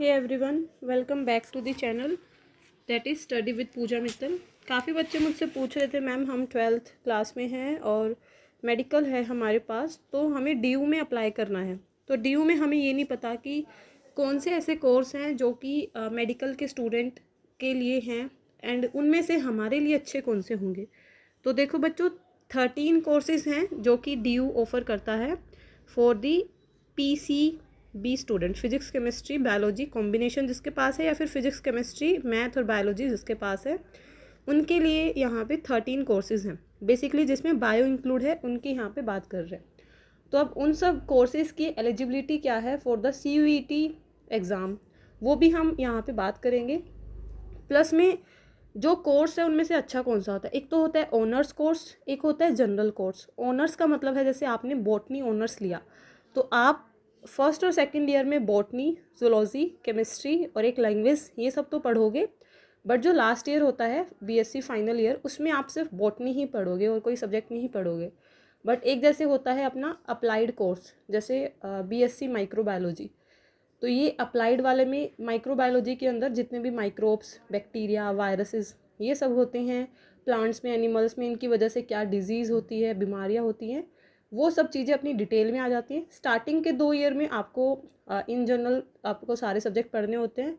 Hey everyone, welcome back to the channel that is study with Pooja Mittal. काफ़ी बच्चे मुझसे पूछ रहे थे मैम हम 12th क्लास में हैं और मेडिकल है हमारे पास, तो हमें डीयू में अप्लाई करना है। तो डीयू में हमें ये नहीं पता कि कौन से ऐसे कोर्स हैं जो कि मेडिकल के स्टूडेंट के लिए हैं एंड उनमें से हमारे लिए अच्छे कौन से होंगे। तो देखो बच्चों, 13 कोर्सेज़ हैं जो कि डीयू ऑफ़र करता है for the PCB student, physics chemistry biology combination जिसके पास है, या फिर फिजिक्स केमिस्ट्री मैथ और बायोलॉजी जिसके पास है, उनके लिए यहाँ पे 13 कोर्सेज़ हैं बेसिकली, जिसमें बायो इंक्लूड है, उनकी यहाँ पे बात कर रहे हैं। तो अब उन सब कोर्सेज़ की एलिजिबिलिटी क्या है फॉर द CUET एग्ज़ाम, वो भी हम यहाँ पे बात करेंगे। प्लस में जो कोर्स है उनमें से अच्छा कौन सा होता है, एक तो होता है ऑनर्स कोर्स, एक होता है जनरल कोर्स। ऑनर्स का मतलब है जैसे आपने बॉटनी ऑनर्स लिया तो आप फर्स्ट और सेकंड ईयर में बॉटनी, जूलॉजी, केमिस्ट्री और एक लैंग्वेज ये सब तो पढ़ोगे, बट जो लास्ट ईयर होता है BSc फाइनल ईयर, उसमें आप सिर्फ बॉटनी ही पढ़ोगे और कोई सब्जेक्ट नहीं पढ़ोगे। बट एक जैसे होता है अपना अप्लाइड कोर्स, जैसे BSc माइक्रोबायोलॉजी, तो ये अप्लाइड वाले में माइक्रोबायोलॉजी के अंदर जितने भी माइक्रोब्स, बैक्टीरिया, वायरसेस ये सब होते हैं, प्लांट्स में, एनिमल्स में इनकी वजह से क्या डिजीज़ होती है, बीमारियां होती हैं, वो सब चीज़ें अपनी डिटेल में आ जाती हैं। स्टार्टिंग के 2 ईयर में आपको इन जनरल आपको सारे सब्जेक्ट पढ़ने होते हैं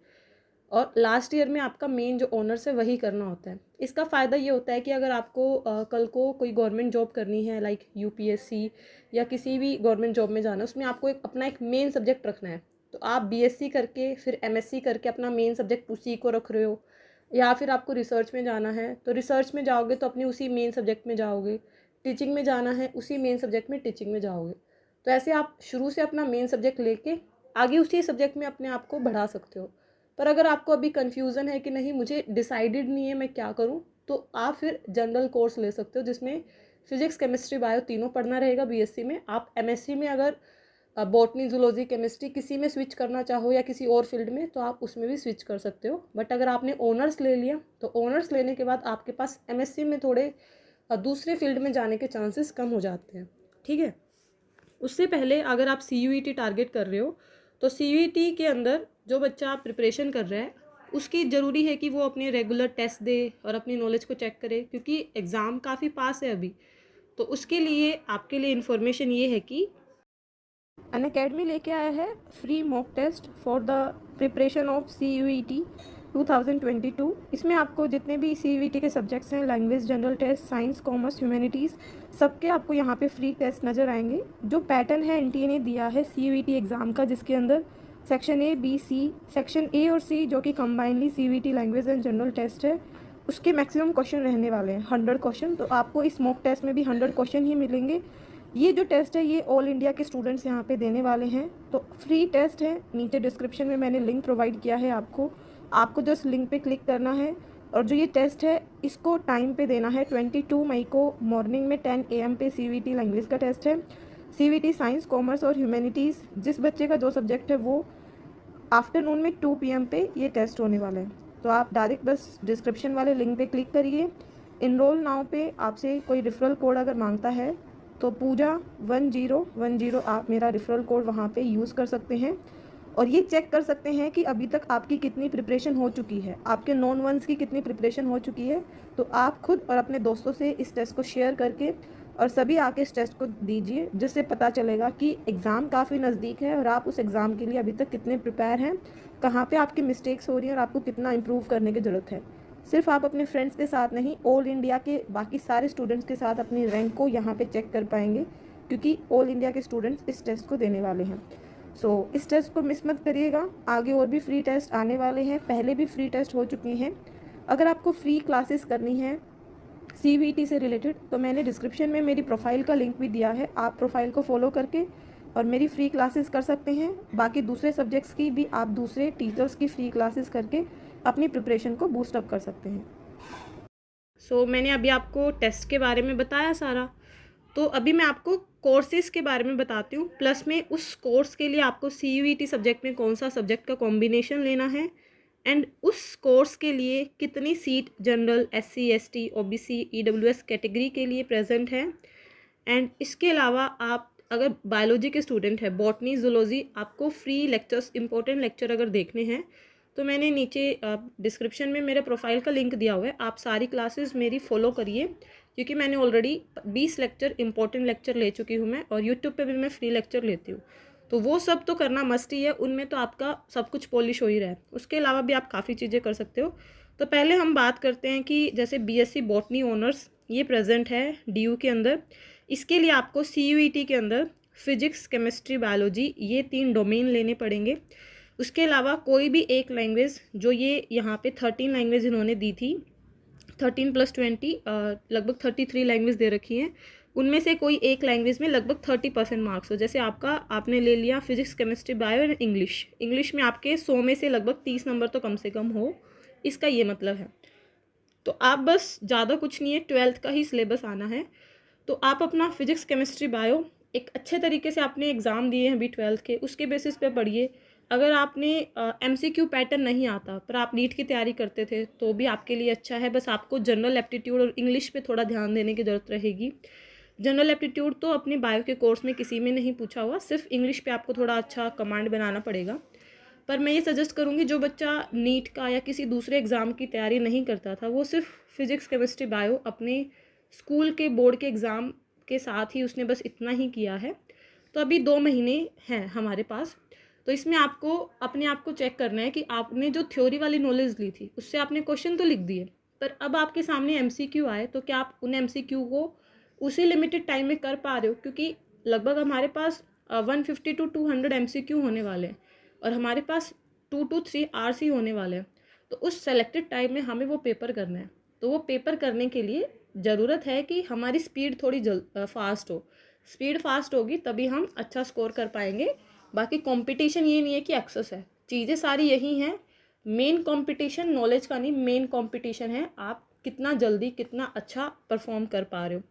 और लास्ट ईयर में आपका मेन जो ऑनर्स है वही करना होता है। इसका फ़ायदा ये होता है कि अगर आपको कल को कोई गवर्नमेंट जॉब करनी है, लाइक UPSC या किसी भी गवर्नमेंट जॉब में जाना, उसमें आपको एक अपना एक मेन सब्जेक्ट रखना है। तो आप BSc करके फिर MSc करके अपना मेन सब्जेक्ट उसी को रख रहे हो, या फिर आपको रिसर्च में जाना है तो रिसर्च में जाओगे तो अपनी उसी मेन सब्जेक्ट में जाओगे, टीचिंग में जाना है उसी मेन सब्जेक्ट में टीचिंग में जाओगे। तो ऐसे आप शुरू से अपना मेन सब्जेक्ट लेके आगे उसी सब्जेक्ट में अपने आप को बढ़ा सकते हो। पर अगर आपको अभी कन्फ्यूज़न है कि नहीं मुझे डिसाइडेड नहीं है मैं क्या करूँ, तो आप फिर जनरल कोर्स ले सकते हो जिसमें फिजिक्स केमिस्ट्री बायो तीनों पढ़ना रहेगा BSc में। आप MSc में अगर बॉटनी, जूलॉजी, केमिस्ट्री किसी में स्विच करना चाहो या किसी और फील्ड में, तो आप उसमें भी स्विच कर सकते हो। बट अगर आपने ऑनर्स ले लिया तो ऑनर्स लेने के बाद आपके पास MSc में थोड़े दूसरे फील्ड में जाने के चांसेस कम हो जाते हैं, ठीक है। उससे पहले अगर आप CUET टारगेट कर रहे हो तो CUET के अंदर जो बच्चा प्रिपरेशन कर रहा है उसकी ज़रूरी है कि वो अपने रेगुलर टेस्ट दे और अपनी नॉलेज को चेक करे, क्योंकि एग्ज़ाम काफ़ी पास है अभी। तो उसके लिए आपके लिए इन्फॉर्मेशन ये है कि अनअकैडमी लेके आया है free mock test for the preparation of CUET 2022। इसमें आपको जितने भी CUET के सब्जेक्ट्स हैं, language, general test, science, commerce, humanities, सबके आपको यहाँ पे फ्री टेस्ट नज़र आएंगे। जो पैटर्न है NTA ने दिया है CUET एग्ज़ाम का, जिसके अंदर section A, B, C, section A और C जो कि combinedly CUET language and general test है, उसके मैक्सिमम क्वेश्चन रहने वाले हैं 100 क्वेश्चन। तो आपको इस मॉक टेस्ट में भी 100 क्वेश्चन ही मिलेंगे। ये जो टेस्ट है ये ऑल इंडिया के स्टूडेंट्स यहाँ पे देने वाले हैं। तो फ्री टेस्ट है, नीचे डिस्क्रिप्शन में मैंने लिंक प्रोवाइड किया है आपको जस्ट लिंक पे क्लिक करना है। और जो ये टेस्ट है इसको टाइम पे देना है, 22 मई को मॉर्निंग में 10 AM पे CUET लैंग्वेज का टेस्ट है। CUET साइंस, कॉमर्स और ह्यूमैनिटीज़ जिस बच्चे का जो सब्जेक्ट है वो आफ्टरनून में 2 PM पे ये टेस्ट होने वाला है। तो आप डायरेक्ट बस डिस्क्रिप्शन वाले लिंक पे क्लिक करिए। इनरोल नाउ पे आपसे कोई रेफरल कोड अगर मांगता है तो पूजा 1010 आप मेरा रेफरल कोड वहाँ पे यूज़ कर सकते हैं और ये चेक कर सकते हैं कि अभी तक आपकी कितनी प्रिपरेशन हो चुकी है, आपके नॉन वंस की कितनी प्रिपरेशन हो चुकी है। तो आप खुद और अपने दोस्तों से इस टेस्ट को शेयर करके और सभी आके इस टेस्ट को दीजिए, जिससे पता चलेगा कि एग्ज़ाम काफ़ी नज़दीक है और आप उस एग्ज़ाम के लिए अभी तक कितने प्रिपेयर हैं, कहाँ पे आपकी मिस्टेक्स हो रही हैं और आपको कितना इम्प्रूव करने की ज़रूरत है। सिर्फ आप अपने फ्रेंड्स के साथ नहीं, ऑल इंडिया के बाकी सारे स्टूडेंट्स के साथ अपनी रैंक को यहाँ पे चेक कर पाएंगे, क्योंकि ऑल इंडिया के स्टूडेंट्स इस टेस्ट को देने वाले हैं। सो इस टेस्ट को मिस मत करिएगा। आगे और भी फ्री टेस्ट आने वाले हैं, पहले भी फ्री टेस्ट हो चुके हैं। अगर आपको फ्री क्लासेस करनी है CUET से रिलेटेड तो मैंने डिस्क्रिप्शन में मेरी प्रोफाइल का लिंक भी दिया है, आप प्रोफाइल को फॉलो करके और मेरी फ्री क्लासेस कर सकते हैं। बाकी दूसरे सब्जेक्ट्स की भी आप दूसरे टीचर्स की फ्री क्लासेस करके अपनी प्रिपरेशन को बूस्ट अप कर सकते हैं। सो मैंने अभी आपको टेस्ट के बारे में बताया सारा, तो अभी मैं आपको कोर्सेज़ के बारे में बताती हूँ। प्लस में उस कोर्स के लिए आपको CUET सब्जेक्ट में कौन सा सब्जेक्ट का कॉम्बिनेशन लेना है एंड उस कोर्स के लिए कितनी seat general, SC, ST, OBC, EWS category के लिए प्रेजेंट है। एंड इसके अलावा आप अगर बायोलॉजी के स्टूडेंट है, बॉटनी जूलॉजी, आपको फ्री लेक्चर्स, इंपॉर्टेंट लेक्चर अगर देखने हैं तो मैंने नीचे डिस्क्रिप्शन में मेरे प्रोफाइल का लिंक दिया हुआ है, आप सारी क्लासेस मेरी फॉलो करिए, क्योंकि मैंने ऑलरेडी 20 लेक्चर, इंपॉर्टेंट लेक्चर ले चुकी हूँ मैं, और यूट्यूब पे भी मैं फ्री लेक्चर लेती हूँ। तो वो सब तो करना मस्ट ही है, उनमें तो आपका सब कुछ पॉलिश हो ही रहा है। उसके अलावा भी आप काफ़ी चीज़ें कर सकते हो। तो पहले हम बात करते हैं कि जैसे बीएससी बॉटनी ऑनर्स ये प्रेजेंट है डीयू के अंदर। इसके लिए आपको सीयूईटी के अंदर फिजिक्स, केमिस्ट्री, बायोलॉजी ये 3 डोमेन लेने पड़ेंगे। उसके अलावा कोई भी एक लैंग्वेज, जो ये यहाँ पे 13 लैंग्वेज इन्होंने दी थी, 13 + 20 लगभग 33 लैंग्वेज दे रखी हैं, उनमें से कोई एक लैंग्वेज में लगभग 30% मार्क्स हो। जैसे आपने ले लिया फिजिक्स, केमिस्ट्री, बायो और इंग्लिश। इंग्लिश में आपके 100 में से लगभग 30 नंबर तो कम से कम हो, इसका ये मतलब है। तो आप बस ज़्यादा कुछ नहीं है, 12th का ही सिलेबस आना है। तो आप अपना फिजिक्स, केमिस्ट्री, बायो एक अच्छे तरीके से आपने एग्ज़ाम दिए हैं अभी 12th के, उसके बेसिस पे पढ़िए। अगर आपने MCQ पैटर्न नहीं आता पर आप नीट की तैयारी करते थे तो भी आपके लिए अच्छा है। बस आपको जनरल एप्टीट्यूड और इंग्लिश पे थोड़ा ध्यान देने की ज़रूरत रहेगी। जनरल एप्टीट्यूड तो अपने बायो के कोर्स में किसी में नहीं पूछा हुआ, सिर्फ इंग्लिश पे आपको थोड़ा अच्छा कमांड बनाना पड़ेगा। पर मैं ये सजेस्ट करूँगी, जो बच्चा नीट का या किसी दूसरे एग्ज़ाम की तैयारी नहीं करता था, वो सिर्फ फिजिक्स, केमिस्ट्री, बायो अपने स्कूल के बोर्ड के एग्ज़ाम के साथ ही उसने बस इतना ही किया है। तो अभी 2 महीने हैं हमारे पास, तो इसमें आपको अपने आप को चेक करना है कि आपने जो थ्योरी वाली नॉलेज ली थी उससे आपने क्वेश्चन तो लिख दिए, पर अब आपके सामने MCQ आए तो क्या आप उन MCQ को उसी लिमिटेड टाइम में कर पा रहे हो? क्योंकि लगभग हमारे पास 150 to 200 MCQ होने वाले हैं और हमारे पास 2 to 3 आवर्स ही होने वाले हैं। तो उस सेलेक्टेड टाइम में हमें वो पेपर करना है। तो वो पेपर करने के लिए ज़रूरत है कि हमारी स्पीड थोड़ी फास्ट हो। स्पीड फास्ट होगी तभी हम अच्छा स्कोर कर पाएंगे। बाकी कंपटीशन ये नहीं है कि एक्सेस है, चीज़ें सारी यही हैं। मेन कंपटीशन नॉलेज का नहीं, मेन कंपटीशन है आप कितना जल्दी, कितना अच्छा परफॉर्म कर पा रहे हो।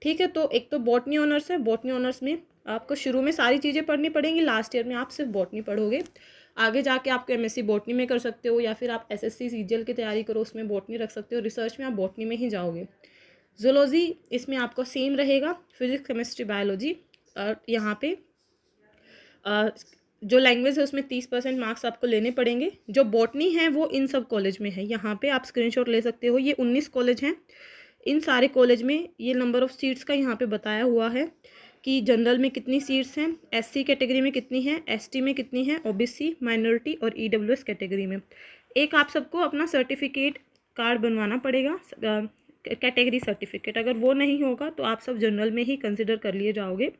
ठीक है, तो एक तो बॉटनी ऑनर्स है। बॉटनी ऑनर्स में आपको शुरू में सारी चीज़ें पढ़नी पड़ेंगी, लास्ट ईयर में आप सिर्फ बॉटनी पढ़ोगे। आगे जाके आपको MSc बॉटनी में कर सकते हो, या फिर आप SSC CGL की तैयारी करो, उसमें बॉटनी रख सकते हो। रिसर्च में आप बॉटनी में ही जाओगे। जूलॉजी इसमें आपको सेम रहेगा, फिजिक्स, केमिस्ट्री, बायोलॉजी। यहाँ पे जो लैंग्वेज है उसमें 30% मार्क्स आपको लेने पड़ेंगे। जो बॉटनी है वो इन सब कॉलेज में है, यहाँ पे आप स्क्रीनशॉट ले सकते हो। ये 19 कॉलेज हैं। इन सारे कॉलेज में ये नंबर ऑफ़ सीट्स का यहाँ पे बताया हुआ है कि जनरल में कितनी सीट्स हैं, SC कैटेगरी में कितनी हैं, ST में कितनी हैं, OBC, माइनॉरिटी और EWS कैटेगरी में। एक आप सबको अपना सर्टिफिकेट कार्ड बनवाना पड़ेगा, कैटेगरी सर्टिफिकेट। अगर वो नहीं होगा तो आप सब जनरल में ही कंसिडर कर लिए जाओगे।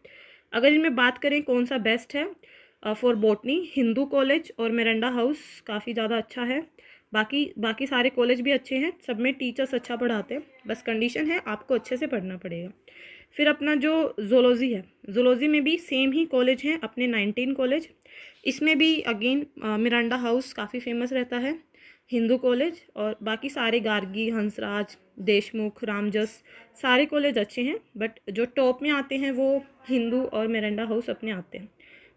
अगर इनमें बात करें कौन सा बेस्ट है फॉर बॉटनी, हिंदू कॉलेज और मिरांडा हाउस काफ़ी ज़्यादा अच्छा है। बाकी सारे कॉलेज भी अच्छे हैं, सब में टीचर्स अच्छा पढ़ाते हैं। बस कंडीशन है आपको अच्छे से पढ़ना पड़ेगा। फिर अपना जो जूलॉजी है, जूलॉजी में भी सेम ही कॉलेज हैं अपने 19 कॉलेज। इसमें भी अगेन मिरांडा हाउस काफ़ी फेमस रहता है, हिंदू कॉलेज और बाकी सारे गार्गी, हंसराज, देशमुख, रामजस सारे कॉलेज अच्छे हैं। बट जो टॉप में आते हैं वो हिंदू और मिरांडा हाउस अपने आते हैं।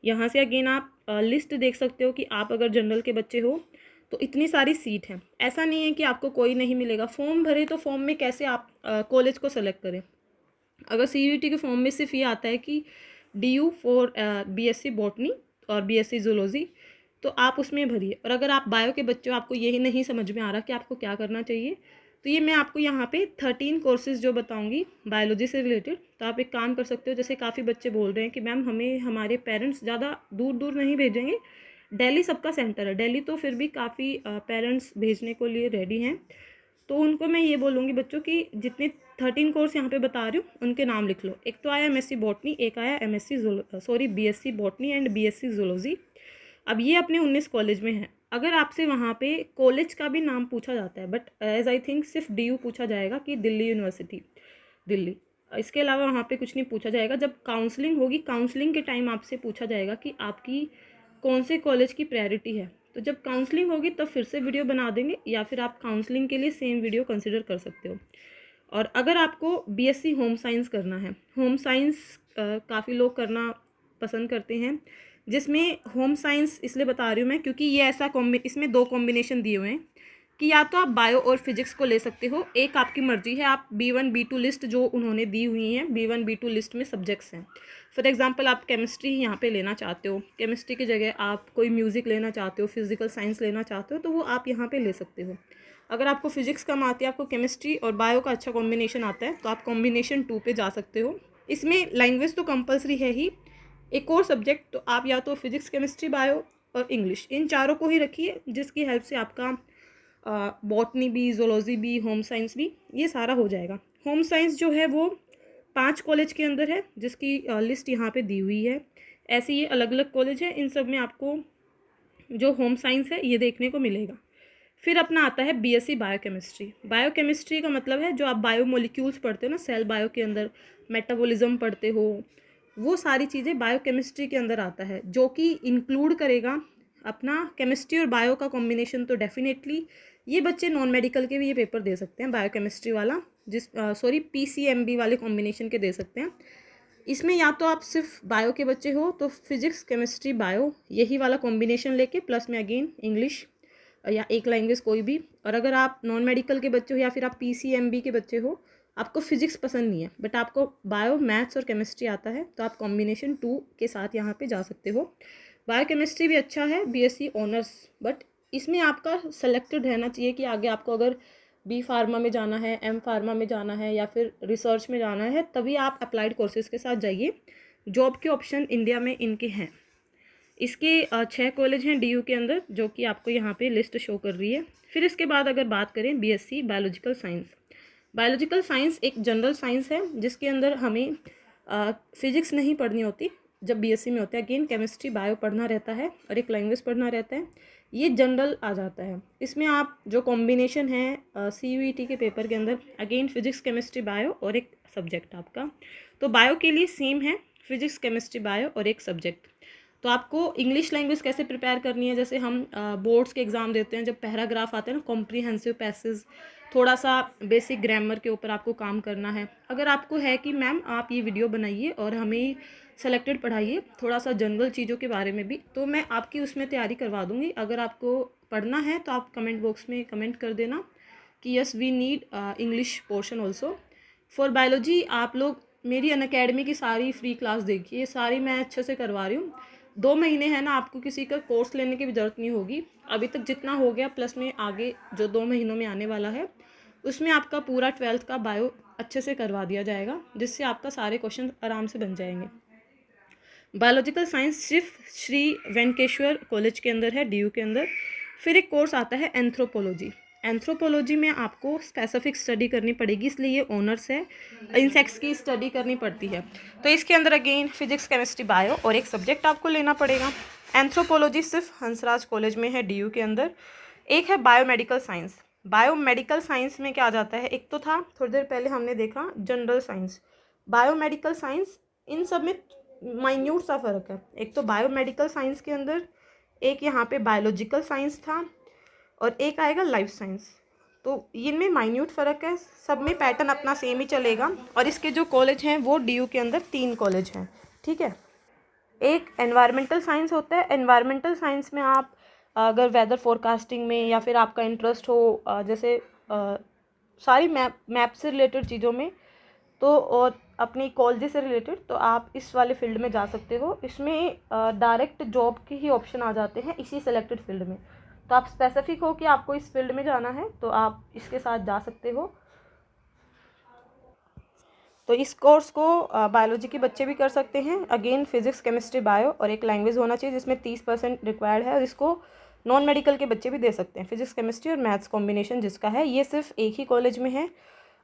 यहाँ से अगेन आप लिस्ट देख सकते हो कि आप अगर जनरल के बच्चे हो तो इतनी सारी सीट हैं। ऐसा नहीं है कि आपको कोई नहीं मिलेगा। फॉर्म भरे तो फॉर्म में कैसे आप कॉलेज को सेलेक्ट करें? अगर CUET के फॉर्म में सिर्फ ये आता है कि DU फॉर BSc बॉटनी और BSc जूलॉजी, तो आप उसमें भरिए। और अगर आप बायो के बच्चे हो, आपको यही नहीं समझ में आ रहा कि आपको क्या करना चाहिए, तो ये मैं आपको यहाँ पे 13 कोर्सेज़ जो बताऊँगी बायोलॉजी से रिलेटेड, तो आप एक काम कर सकते हो। जैसे काफ़ी बच्चे बोल रहे हैं कि मैम हमें हमारे पेरेंट्स ज़्यादा दूर दूर नहीं भेजेंगे, दिल्ली सबका सेंटर है, दिल्ली तो फिर भी काफ़ी पेरेंट्स भेजने को लिए रेडी हैं। तो उनको मैं ये बोलूँगी बच्चों कि जितने 13 कोर्स यहाँ पे बता रही हूँ उनके नाम लिख लो। एक तो आया MSc बॉटनी, एक आया BSc botany and BSc zoology. अब ये अपने 19 कॉलेज में है। अगर आपसे वहाँ पे कॉलेज का भी नाम पूछा जाता है, बट एज आई थिंक सिर्फ DU पूछा जाएगा कि दिल्ली यूनिवर्सिटी, दिल्ली। इसके अलावा वहाँ पे कुछ नहीं पूछा जाएगा। जब काउंसलिंग होगी, काउंसलिंग के टाइम आपसे पूछा जाएगा कि आपकी कौन से कॉलेज की प्रायोरिटी है। तो जब काउंसलिंग होगी तब फिर से वीडियो बना देंगे, या फिर आप काउंसलिंग के लिए सेम वीडियो कंसिडर कर सकते हो। और अगर आपको BSc होम साइंस करना है, होम साइंस काफ़ी लोग करना पसंद करते हैं, जिसमें होम साइंस इसलिए बता रही हूँ मैं क्योंकि ये ऐसा इसमें 2 कॉम्बिनेशन दिए हुए हैं कि या तो आप बायो और फिजिक्स को ले सकते हो, एक आपकी मर्जी है। आप B1 B2 लिस्ट जो उन्होंने दी हुई हैं, B1 B2 लिस्ट में सब्जेक्ट्स हैं। फॉर एग्जांपल आप केमिस्ट्री यहाँ पे लेना चाहते हो, केमिस्ट्री की जगह आप कोई म्यूज़िक लेना चाहते हो, फिजिकल साइंस लेना चाहते हो, तो वो आप यहाँ पे ले सकते हो। अगर आपको फिजिक्स कम आती है, आपको केमिस्ट्री और बायो का अच्छा कॉम्बिनेशन आता है, तो आप कॉम्बिनेशन 2 पे जा सकते हो। इसमें लैंग्वेज तो कंपलसरी है ही, एक और सब्जेक्ट तो आप या तो फिजिक्स, केमिस्ट्री, बायो और इंग्लिश, इन चारों को ही रखिए, जिसकी हेल्प से आपका बॉटनी भी, जोलॉजी भी, होम साइंस भी, ये सारा हो जाएगा। होम साइंस जो है वो 5 कॉलेज के अंदर है, जिसकी लिस्ट यहाँ पे दी हुई है। ऐसे ये अलग अलग कॉलेज है, इन सब में आपको जो होम साइंस है ये देखने को मिलेगा। फिर अपना आता है BSc बायोकेमिस्ट्री। बायोकेमिस्ट्री का मतलब है जो आप बायोमोलिक्यूल्स पढ़ते हो ना, सेल बायो के अंदर मेटाबॉलिज्म पढ़ते हो, वो सारी चीज़ें बायोकेमिस्ट्री के अंदर आता है, जो कि इंक्लूड करेगा अपना केमिस्ट्री और बायो का कॉम्बिनेशन। तो डेफिनेटली ये बच्चे नॉन मेडिकल के भी ये पेपर दे सकते हैं, बायोकेमिस्ट्री वाला, PCMB वाले कॉम्बिनेशन के दे सकते हैं। इसमें या तो आप सिर्फ बायो के बच्चे हो तो फिजिक्स, केमिस्ट्री, बायो यही वाला कॉम्बिनेशन लेके प्लस में अगेन इंग्लिश या एक लैंग्वेज कोई भी। और अगर आप नॉन मेडिकल के बच्चे हो या फिर आप PCMB के बच्चे हो, आपको फिजिक्स पसंद नहीं है बट आपको बायो, मैथ्स और केमिस्ट्री आता है, तो आप कॉम्बिनेशन 2 के साथ यहाँ पे जा सकते हो। बायो केमिस्ट्री भी अच्छा है, BSc ऑनर्स, बट इसमें आपका सेलेक्टेड रहना चाहिए कि आगे आपको अगर B फार्मा में जाना है, M फार्मा में जाना है या फिर रिसर्च में जाना है, तभी आप अप्लाइड कोर्सेज़ के साथ जाइए। जॉब के ऑप्शन इंडिया में इनके हैं। इसके 6 कॉलेज हैं DU के अंदर, जो कि आपको यहाँ पे लिस्ट शो कर रही है। फिर इसके बाद अगर बात करें BSc biological science. Biological science एक जनरल साइंस है, जिसके अंदर हमें फिजिक्स नहीं पढ़नी होती जब BSc में होता है। अगेन केमिस्ट्री, बायो पढ़ना रहता है और एक लैंग्वेज पढ़ना रहता है, ये जनरल आ जाता है। इसमें आप जो कॉम्बिनेशन है CUET के पेपर के अंदर, अगेन फिजिक्स, केमिस्ट्री, बायो और एक सब्जेक्ट आपका। तो बायो के लिए सेम है, फिजिक्स, केमिस्ट्री, बायो और एक सब्जेक्ट। तो आपको इंग्लिश लैंग्वेज कैसे प्रिपेयर करनी है, जैसे हम बोर्ड्स के एग्ज़ाम देते हैं, जब पैराग्राफ आते हैं ना, कॉम्प्रीहेंसिव पैसेज, थोड़ा सा बेसिक ग्रामर के ऊपर आपको काम करना है। अगर आपको है कि मैम आप ये वीडियो बनाइए और हमें सेलेक्टेड पढ़ाइए थोड़ा सा जनरल चीज़ों के बारे में भी, तो मैं आपकी उसमें तैयारी करवा दूँगी। अगर आपको पढ़ना है तो आप कमेंट बॉक्स में कमेंट कर देना कि yes we need English portion also. For biology आप लोग मेरी अनअकैडमी की सारी फ्री क्लास देखिए, सारी मैं अच्छे से करवा रही हूँ। 2 महीने है ना, आपको किसी का कोर्स लेने की भी ज़रूरत नहीं होगी। अभी तक जितना हो गया प्लस में आगे जो 2 महीनों में आने वाला है, उसमें आपका पूरा 12th का बायो अच्छे से करवा दिया जाएगा, जिससे आपका सारे क्वेश्चन आराम से बन जाएंगे। बायोलॉजिकल साइंस सिर्फ श्री वेंकटेश्वर कॉलेज के अंदर है, DU के अंदर। फिर एक कोर्स आता है एंथ्रोपोलॉजी। एंथ्रोपोलॉजी में आपको स्पेसिफिक स्टडी करनी पड़ेगी, इसलिए ये ऑनर्स है, इंसेक्ट्स की स्टडी करनी पड़ती है। तो इसके अंदर अगेन फिजिक्स, केमिस्ट्री, बायो और एक सब्जेक्ट आपको लेना पड़ेगा। एंथ्रोपोलॉजी सिर्फ हंसराज कॉलेज में है, DU के अंदर। एक है बायोमेडिकल साइंस। बायोमेडिकल साइंस में क्या आ जाता है, एक तो था थोड़ी देर पहले हमने देखा जनरल साइंस, बायोमेडिकल साइंस, इन सब में माइन्यूट सा फ़र्क है। एक तो बायोमेडिकल साइंस के अंदर एक यहाँ पे बायोलॉजिकल साइंस था और एक आएगा लाइफ साइंस, तो इनमें माइन्यूट फ़र्क है, सब में पैटर्न अपना सेम ही चलेगा। और इसके जो कॉलेज हैं वो DU के अंदर 3 कॉलेज हैं, ठीक है। एक एनवायरमेंटल साइंस होता है। एनवायरमेंटल साइंस में आप अगर वेदर फोरकास्टिंग में या फिर आपका इंटरेस्ट हो जैसे सारी मैप से रिलेटेड चीज़ों में, तो और अपनी इकोलॉजी से रिलेटेड, तो आप इस वाले फील्ड में जा सकते हो। इसमें डायरेक्ट जॉब के ही ऑप्शन आ जाते हैं इसी सेलेक्टेड फील्ड में। तो आप स्पेसिफिक हो कि आपको इस फील्ड में जाना है, तो आप इसके साथ जा सकते हो। तो इस कोर्स को बायोलॉजी के बच्चे भी कर सकते हैं। अगेन फिजिक्स, केमिस्ट्री, बायो और एक लैंग्वेज होना चाहिए, जिसमें 30% रिक्वायर्ड है। और इसको नॉन मेडिकल के बच्चे भी दे सकते हैं, फिजिक्स, केमिस्ट्री और मैथ्स कॉम्बिनेशन जिसका है। ये सिर्फ एक ही कॉलेज में है।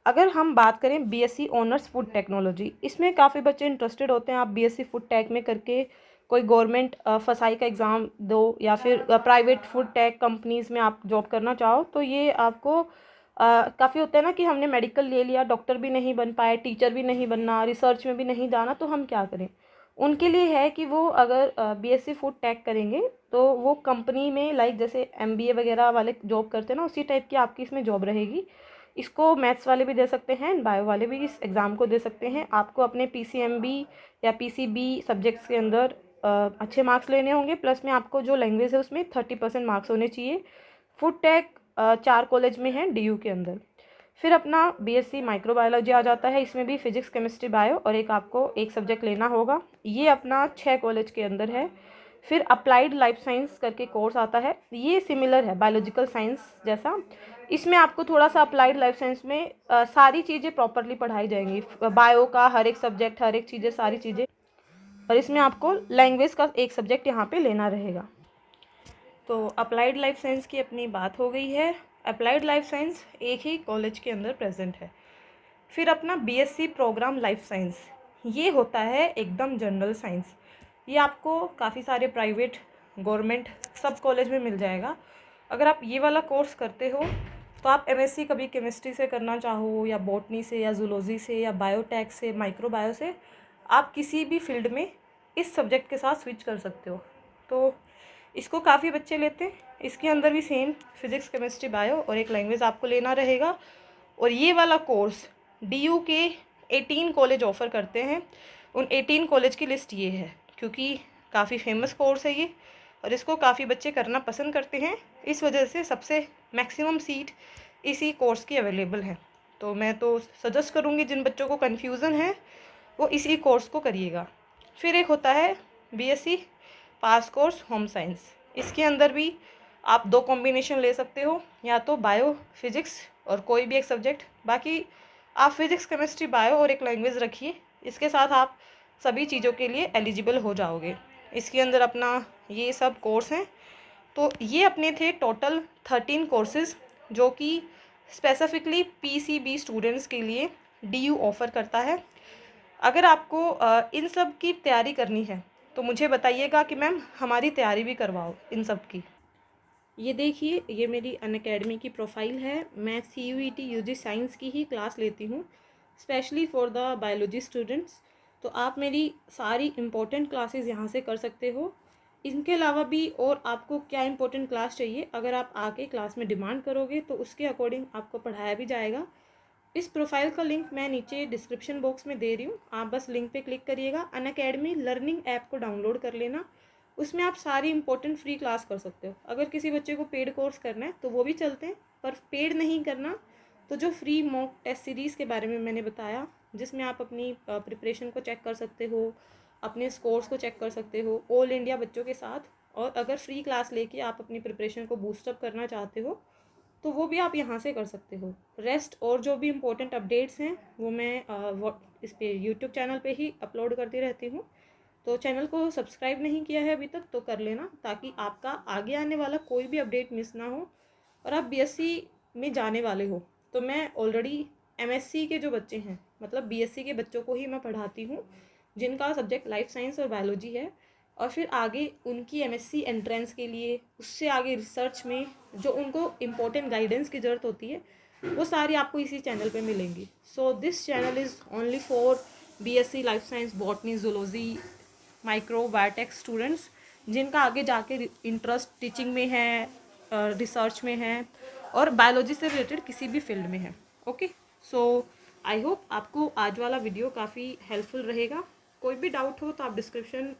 अगर हम बात करें BSc ऑनर्स फूड टेक्नोलॉजी, इसमें काफ़ी बच्चे इंटरेस्टेड होते हैं। आप BSc फूड टेक में करके कोई गवर्नमेंट फसाई का एग्ज़ाम दो या फिर प्राइवेट फूड टेक कंपनीज़ में आप जॉब करना चाहो, तो ये आपको काफ़ी होता है ना कि हमने मेडिकल ले लिया, डॉक्टर भी नहीं बन पाए, टीचर भी नहीं बनना, रिसर्च में भी नहीं जाना, तो हम क्या करें। उनके लिए है कि वो अगर BSc फूड टेक करेंगे तो वो कंपनी में लाइक जैसे MBA वगैरह वाले जॉब करते हैं ना, उसी टाइप की आपकी इसमें जॉब रहेगी। इसको मैथ्स वाले भी दे सकते हैं, बायो वाले भी इस एग्ज़ाम को दे सकते हैं। आपको अपने PCMB या PCB सब्जेक्ट्स के अंदर अच्छे मार्क्स लेने होंगे, प्लस में आपको जो लैंग्वेज है उसमें 30% मार्क्स होने चाहिए। फूड टेक 4 कॉलेज में हैं DU के अंदर। फिर अपना BSc माइक्रोबायोलॉजी आ जाता है, इसमें भी फिजिक्स केमिस्ट्री बायो और आपको एक सब्जेक्ट लेना होगा, ये अपना 6 कॉलेज के अंदर है। फिर अप्लाइड लाइफ साइंस करके कोर्स आता है, ये सिमिलर है बायोलॉजिकल साइंस जैसा। इसमें आपको थोड़ा सा अप्लाइड लाइफ साइंस में सारी चीज़ें प्रॉपरली पढ़ाई जाएंगी, बायो का हर एक सब्जेक्ट, हर एक चीज़ें, सारी चीज़ें। और इसमें आपको लैंग्वेज का एक सब्जेक्ट यहाँ पे लेना रहेगा। तो अप्लाइड लाइफ साइंस की अपनी बात हो गई है। अप्लाइड लाइफ साइंस एक ही कॉलेज के अंदर प्रेजेंट है। फिर अपना BSc प्रोग्राम लाइफ साइंस, ये होता है एकदम जनरल साइंस। ये आपको काफ़ी सारे प्राइवेट, गवर्नमेंट सब कॉलेज में मिल जाएगा। अगर आप ये वाला कोर्स करते हो तो आप MSc कभी केमिस्ट्री से करना चाहो, या बॉटनी से, या जूलॉजी से, या बायोटेक से, माइक्रोबायो से, आप किसी भी फील्ड में इस सब्जेक्ट के साथ स्विच कर सकते हो। तो इसको काफ़ी बच्चे लेते हैं। इसके अंदर भी सेम फिजिक्स केमिस्ट्री बायो और एक लैंग्वेज आपको लेना रहेगा। और ये वाला कोर्स DU के 18 कॉलेज ऑफ़र करते हैं। उन 18 कॉलेज की लिस्ट ये है, क्योंकि काफ़ी फेमस कोर्स है ये और इसको काफ़ी बच्चे करना पसंद करते हैं। इस वजह से सबसे मैक्सिमम सीट इसी कोर्स की अवेलेबल है। तो मैं तो सजेस्ट करूँगी जिन बच्चों को कन्फ्यूज़न है वो इसी कोर्स को करिएगा। फिर एक होता है BSc पास कोर्स होम साइंस। इसके अंदर भी आप 2 कॉम्बिनेशन ले सकते हो, या तो बायो फिजिक्स और कोई भी एक सब्जेक्ट, बाकी आप फिजिक्स केमिस्ट्री बायो और एक लैंग्वेज रखिए। इसके साथ आप सभी चीज़ों के लिए एलिजिबल हो जाओगे। इसके अंदर अपना ये सब कोर्स हैं। तो ये अपने थे टोटल 13 कोर्सेज़ जो कि स्पेसिफिकली PCB स्टूडेंट्स के लिए DU ऑफ़र करता है। अगर आपको इन सब की तैयारी करनी है तो मुझे बताइएगा कि मैम हमारी तैयारी भी करवाओ इन सब की। ये देखिए, ये मेरी अनअकैडमी की प्रोफाइल है। मैं CUET UG साइंस की ही क्लास लेती हूँ, specially for the biology students. तो आप मेरी सारी इम्पोर्टेंट क्लासेस यहाँ से कर सकते हो। इनके अलावा भी और आपको क्या इम्पोर्टेंट क्लास चाहिए, अगर आप आके क्लास में डिमांड करोगे तो उसके अकॉर्डिंग आपको पढ़ाया भी जाएगा। इस प्रोफाइल का लिंक मैं नीचे डिस्क्रिप्शन बॉक्स में दे रही हूँ, आप बस लिंक पे क्लिक करिएगा। अनअकैडमी लर्निंग ऐप को डाउनलोड कर लेना, उसमें आप सारी इंपॉर्टेंट फ्री क्लास कर सकते हो। अगर किसी बच्चे को पेड कोर्स करना है तो वो भी चलते हैं, पर पेड नहीं करना तो जो फ्री मॉक टेस्ट सीरीज़ के बारे में मैंने बताया, जिसमें आप अपनी प्रिपरेशन को चेक कर सकते हो, अपने स्कोर्स को चेक कर सकते हो ऑल इंडिया बच्चों के साथ। और अगर फ्री क्लास लेके आप अपनी प्रिपरेशन को बूस्टअप करना चाहते हो तो वो भी आप यहाँ से कर सकते हो। रेस्ट और जो भी इम्पोर्टेंट अपडेट्स हैं वो मैं इस पे यूट्यूब चैनल पे ही अपलोड करती रहती हूँ। तो चैनल को सब्सक्राइब नहीं किया है अभी तक तो कर लेना, ताकि आपका आगे आने वाला कोई भी अपडेट मिस ना हो। और आप BSc में जाने वाले हो तो मैं ऑलरेडी MSc के जो बच्चे हैं, मतलब BSc के बच्चों को ही मैं पढ़ाती हूँ, जिनका सब्जेक्ट लाइफ साइंस और बायोलॉजी है। और फिर आगे उनकी MSc एंट्रेंस के लिए, उससे आगे रिसर्च में जो उनको इम्पोर्टेंट गाइडेंस की ज़रूरत होती है, वो सारी आपको इसी चैनल पे मिलेंगी। So this channel is only for BSc life science, botany, zoology, micro, biotech students जिनका आगे जाके इंटरेस्ट टीचिंग में है, रिसर्च में है, और बायोलॉजी से रिलेटेड किसी भी फील्ड में है। ओके, सो आई होप आपको आज वाला वीडियो काफ़ी हेल्पफुल रहेगा। कोई भी डाउट हो तो आप डिस्क्रिप्शन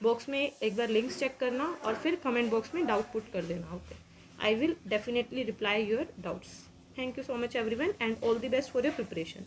बॉक्स में एक बार लिंक्स चेक करना और फिर कमेंट बॉक्स में डाउट पुट कर देना। Okay, I will definitely reply your doubts. Thank you so much everyone and all the best for your preparation.